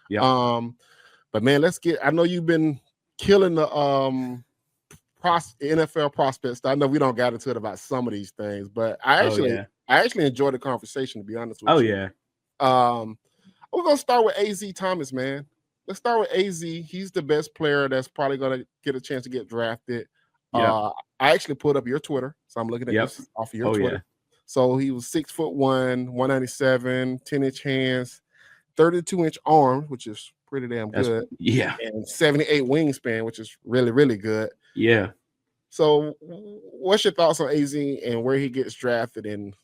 Yeah. But man, I know you've been killing the NFL prospects. I know we don't got into it about some of these things, but I actually enjoyed the conversation, to be honest with you. Yeah. We're gonna start with AZ Thomas, man. Let's start with AZ. He's the best player that's probably gonna get a chance to get drafted. Yeah. I actually put up your Twitter, so I'm looking at this off of your Twitter. Yeah. So he was 6'1", 197, 10-inch hands, 32-inch arms, which is pretty damn good. And 78 wingspan, which is really, really good. Yeah. So what's your thoughts on AZ and where he gets drafted, and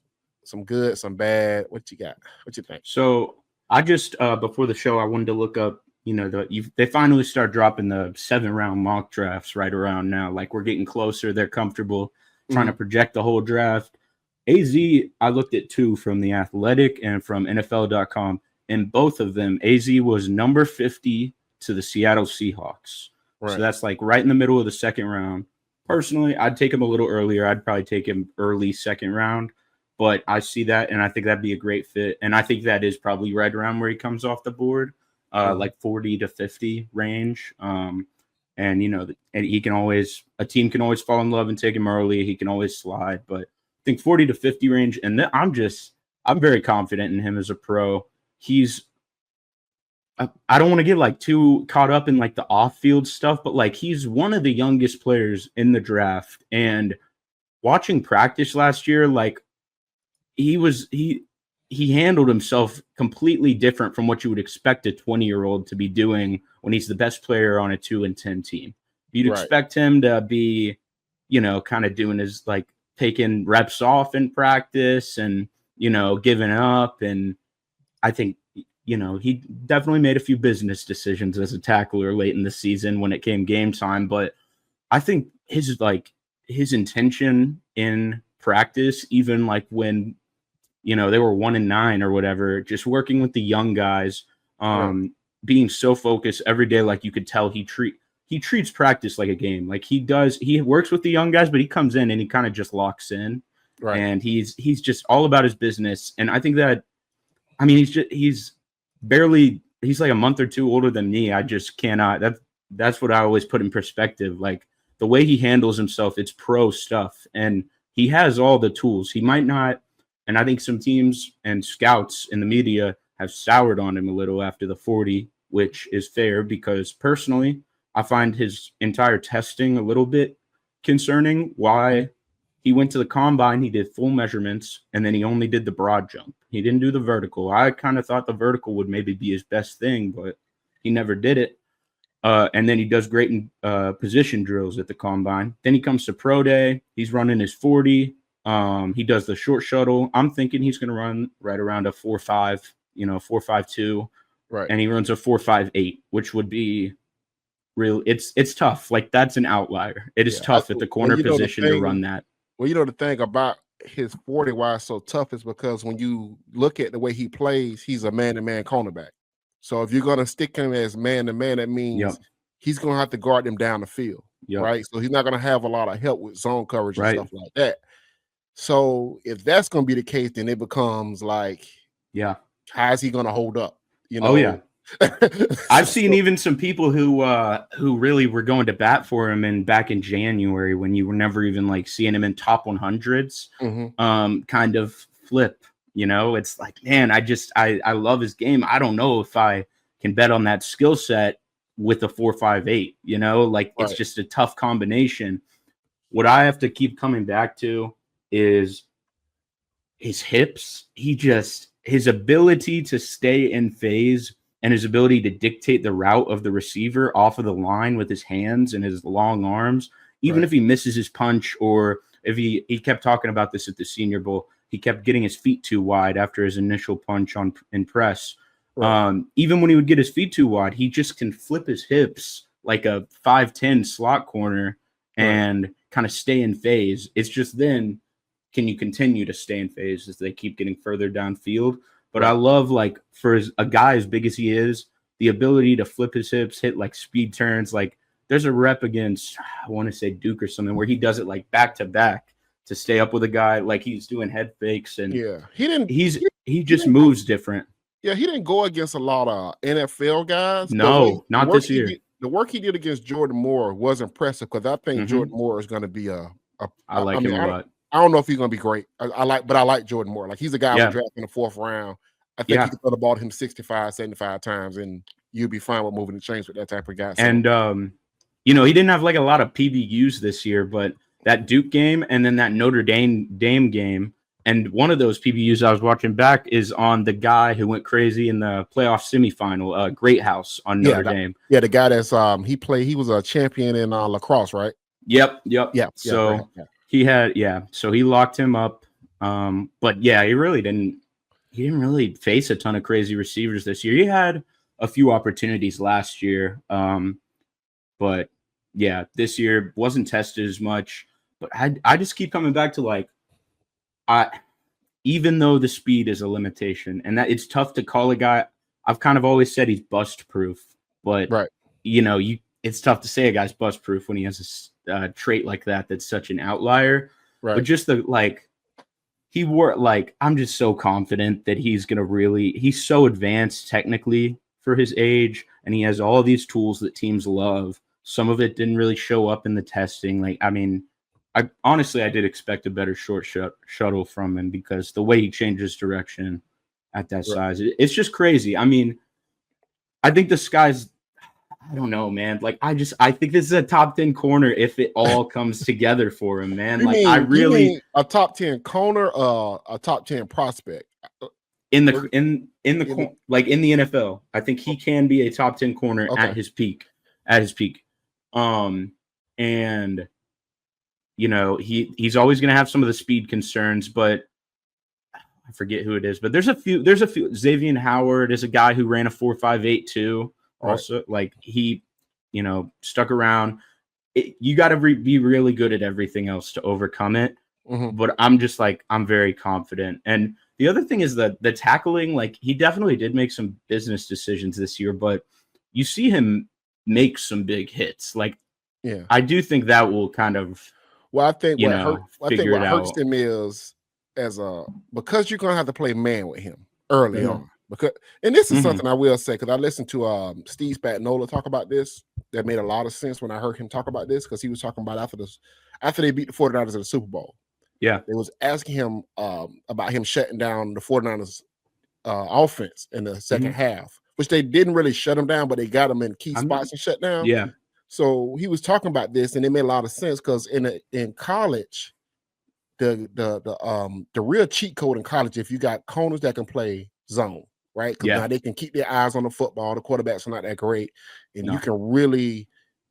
some good, some bad? What you got? What you think? So I just before the show, I wanted to look up, they finally start dropping the 7-round mock drafts right around now. Like, we're getting closer. They're comfortable trying to project the whole draft. AZ, I looked at 2 from The Athletic and from NFL.com. And both of them, AZ was number 50 to the Seattle Seahawks. Right. So that's like right in the middle of the second round. Personally, I'd take him a little earlier. I'd probably take him early second round. But I see that, and I think that'd be a great fit. And I think that is probably right around where he comes off the board, like 40 to 50 range. And, and he can always – a team can always fall in love and take him early. He can always slide. But I think 40 to 50 range. And I'm very confident in him as a pro. I don't want to get like too caught up in like the off-field stuff, but like he's one of the youngest players in the draft. And watching practice last year, like he handled himself completely different from what you would expect a 20-year-old to be doing when he's the best player on a 2-10 team. You'd expect him to be, kind of doing his like taking reps off in practice and, giving up. And I think, he definitely made a few business decisions as a tackler late in the season when it came game time. But I think his intention in practice, even like when, they were 1-9 or whatever, just working with the young guys, being so focused every day, like you could tell he treats practice like a game. Like he works with the young guys, but he comes in and he kind of just locks in. Right. And he's just all about his business. And I think that, he's like a month or 2 older than me. I just cannot. That's what I always put in perspective. Like the way he handles himself, it's pro stuff, and he has all the tools. He might not, and I think some teams and scouts in the media have soured on him a little after the 40, which is fair because personally, I find his entire testing a little bit concerning. Why he went to the combine, he did full measurements, and then he only did the broad jump. He didn't do the vertical. I kind of thought the vertical would maybe be his best thing, but he never did it. And then he does great in position drills at the combine. Then he comes to pro day. He's running his 40. He does the short shuttle. I'm thinking he's going to run right around a 4.5, 4.52. Right. And he runs a 4.58, which would be real. It's tough. Like that's an outlier. It is tough at the corner position to run that. Well, the thing about his 40, why it's so tough is because when you look at the way he plays, he's a man-to-man cornerback. So if you're going to stick him as man-to-man, that means he's going to have to guard them down the field, right? So he's not going to have a lot of help with zone coverage and stuff like that. So if that's going to be the case, then it becomes like, how is he going to hold up? Oh, yeah. I've seen even some people who really were going to bat for him back in January when you were never even like seeing him in top 100s, kind of flip. It's like, man, I love his game. I don't know if I can bet on that skill set with a 4.58. It's just a tough combination. What I have to keep coming back to is his hips. His ability to stay in phase and his ability to dictate the route of the receiver off of the line with his hands and his long arms, even if he misses his punch, or if he kept talking about this at the Senior Bowl, he kept getting his feet too wide after his initial punch in press. Even when he would get his feet too wide, he just can flip his hips like a 5'10" slot corner and kind of stay in phase. It's just then, can you continue to stay in phase as they keep getting further downfield? But I love, like, for a guy as big as he is, the ability to flip his hips, hit, like, speed turns. Like, there's a rep against, I want to say Duke or something, where he does it, like, back-to-back to stay up with a guy. Like, he's doing head fakes. And he just moves different. Yeah, he didn't go against a lot of NFL guys. No, not this year. The work he did against Jordan Moore was impressive because I think Jordan Moore is going to be I like him a lot. I don't know if he's going to be great. I like Jordan Moore. Like, he's a guy I would draft in the 4th round. I think he could throw the ball to him 65, 75 times, and you'd be fine with moving the chains with that type of guy. So. And he didn't have like a lot of PBUs this year, but that Duke game and then that Notre Dame game. And one of those PBUs I was watching back is on the guy who went crazy in the playoff semifinal, Great House on Notre Dame. Yeah, the guy that's he was a champion in lacrosse, right? Yep. So so he locked him up. But yeah, he didn't really face a ton of crazy receivers this year. He had a few opportunities last year. But yeah, this year wasn't tested as much. But I just keep coming back to like, even though the speed is a limitation and that it's tough to call a guy, I've kind of always said he's bust proof, but it's tough to say a guy's bust proof when he has a trait like that that's such an outlier. Right. But just I'm just so confident that he's so advanced technically for his age, and he has all these tools that teams love. Some of it didn't really show up in the testing. Like, I mean, I did expect a better short shuttle from him because the way he changes direction at that size, it's just crazy. I mean, I think the sky's, I don't know, man. Like, I think this is a top 10 corner if it all comes together for him, man. You mean a top 10 corner, a top 10 prospect in the NFL. I think he can be a top 10 corner at his peak. And he's always going to have some of the speed concerns, but I forget who it is. But there's a few. Xavier Howard is a guy who ran a 4.58 too. Also, like, he, stuck around. You got to be really good at everything else to overcome it. But I'm very confident. And the other thing is that the tackling, like, he definitely did make some business decisions this year, but you see him make some big hits. Like, I do think that will kind of. Well, I think what hurts him is because you're gonna have to play man with him early on. And this is something I will say, because I listened to Steve Spagnuolo talk about this. That made a lot of sense when I heard him talk about this, because he was talking about after they beat the 49ers in the Super Bowl. Yeah, they was asking him about him shutting down the 49ers offense in the second half, which they didn't really shut him down, but they got him in key spots and shut down. Yeah. So he was talking about this, and it made a lot of sense, because in college, the real cheat code in college, if you got corners that can play zone, right? Because now they can keep their eyes on the football. The quarterbacks are not that great, and you can really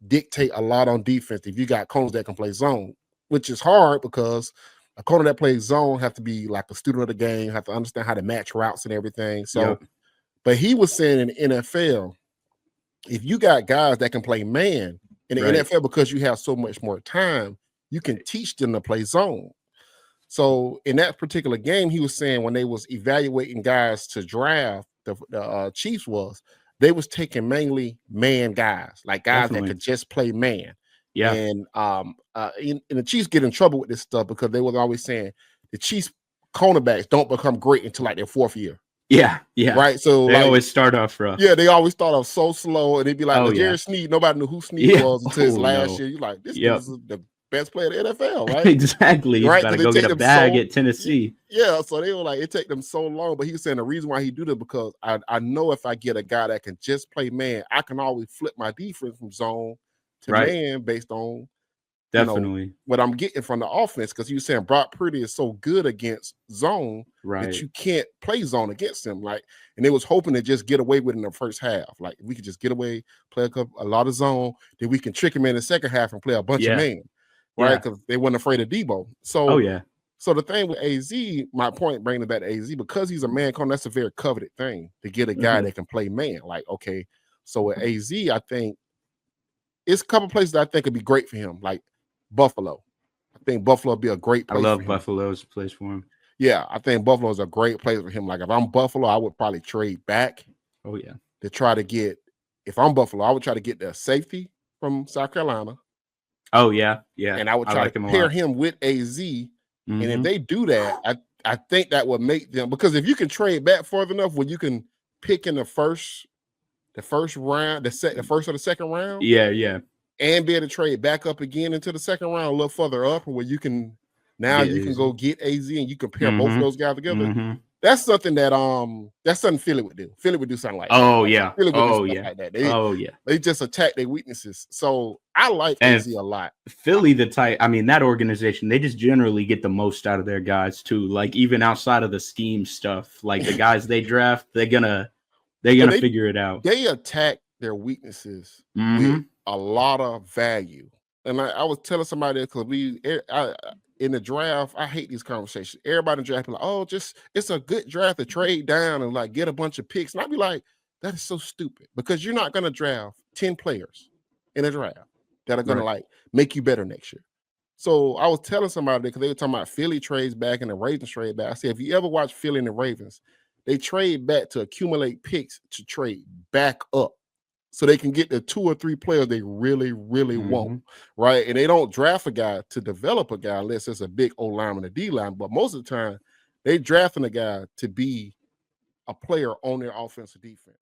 dictate a lot on defense if you got corners that can play zone, which is hard because a corner that plays zone have to be like a student of the game, have to understand how to match routes and everything. So, but he was saying in the NFL, if you got guys that can play man in the NFL, because you have so much more time, you can teach them to play zone. So in that particular game, he was saying when they was evaluating guys to draft, the Chiefs they was taking mainly man guys, like guys that could just play man. Yeah. And the Chiefs get in trouble with this stuff because they was always saying the Chiefs cornerbacks don't become great until like their 4th year. Yeah, yeah. Right. So they always start off rough. Yeah, they always start off so slow, and they'd be like, Jerry Sneed. Nobody knew who Sneed was until his last year. You're like, this is the best player in the NFL, right? Exactly. He's about to go get a bag at Tennessee. Yeah, so they were like, it take them so long. But he was saying the reason why he do that, because I know if I get a guy that can just play man, I can always flip my defense from zone to man based on what I'm getting from the offense. Because you were saying Brock Purdy is so good against zone that you can't play zone against him. Like, and they was hoping to just get away with it in the first half. Like, if we could just get away, play a lot of zone, then we can trick him in the second half and play a bunch of man. Right, because they weren't afraid of Debo. So, so the thing with AZ, my point bringing it back to AZ, because he's a man corner, that's a very coveted thing to get a guy that can play man. Like, okay, so with AZ, I think it's a couple places that I think would be great for him, like Buffalo. I think Buffalo would be a great place. I love Buffalo's place for him. Yeah, I think Buffalo is a great place for him. Like, if I'm Buffalo, I would probably trade back. To try to get. If I'm Buffalo, I would try to get the safety from South Carolina. Oh yeah. And I would try to pair him with AZ. And if they do that, I think that would make them, because if you can trade back further enough where you can pick in the first round, the first or the second round. Yeah. And be able to trade back up again into the second round, a little further up, where you can go get AZ and you compare both of those guys together. That's something that's something Philly would do. Philly would do something like that. Philly would do something like that. They just attack their weaknesses. So I like AZ a lot. Philly, that organization, they just generally get the most out of their guys too. Like even outside of the scheme stuff, like the guys they draft, they're gonna figure it out. They attack their weaknesses with a lot of value. And I was telling somebody, because in the draft, I hate these conversations. Everybody in the draft be like, it's a good draft to trade down and like get a bunch of picks. And I'd be like, that is so stupid, because you're not going to draft 10 players in a draft that are going to like make you better next year. So I was telling somebody, because they were talking about Philly trades back and the Ravens trade back. I said, if you ever watch Philly and the Ravens, they trade back to accumulate picks to trade back up, so they can get the 2 or 3 players they really, really want, right? And they don't draft a guy to develop a guy unless it's a big O lineman or D line. But most of the time, they drafting a guy to be a player on their offensive defense.